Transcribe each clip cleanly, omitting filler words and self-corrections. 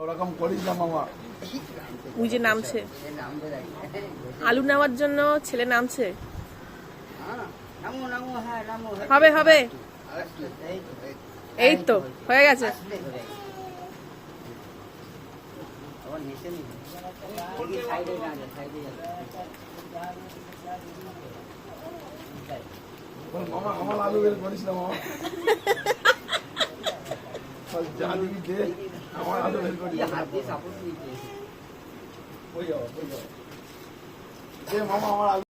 ওরকম করিস না মামা। ওই যে নামছে, আলু নেওয়ার জন্য ছেলে নামছে। হবে হবে, এই তো হয়ে গেছে। মামা আমার আলু বের করিস না মামা। যা দিবি দে, আমার আলু বের করিস না। দে মামা আমার আলু।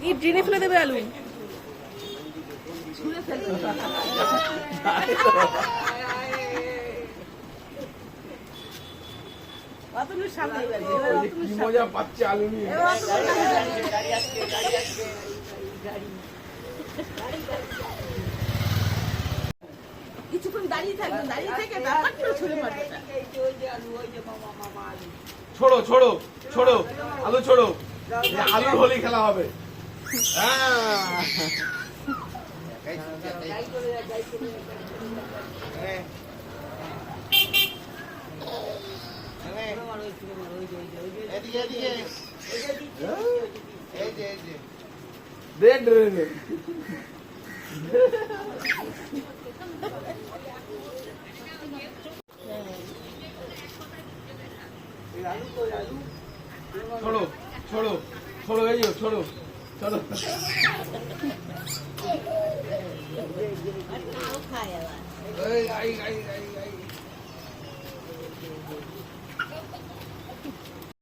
এই ড্রেনে ফেলে দেবে আলু। কি মজা পাচ্ছে আলু নিয়ে। কিছুক্ষণ দাঁড়িয়ে থাকবে, দাঁড়িয়ে থেকে তারপর ছুড়ে মারবে। ছোড়ো ছোড়ো ছোড়ো আলু ছোড়ো, আলুর হোলি খেলা হবে। छोड़ो छोड़ो छोड़ो ये छोड़ो चलो। आई आई आई आई आई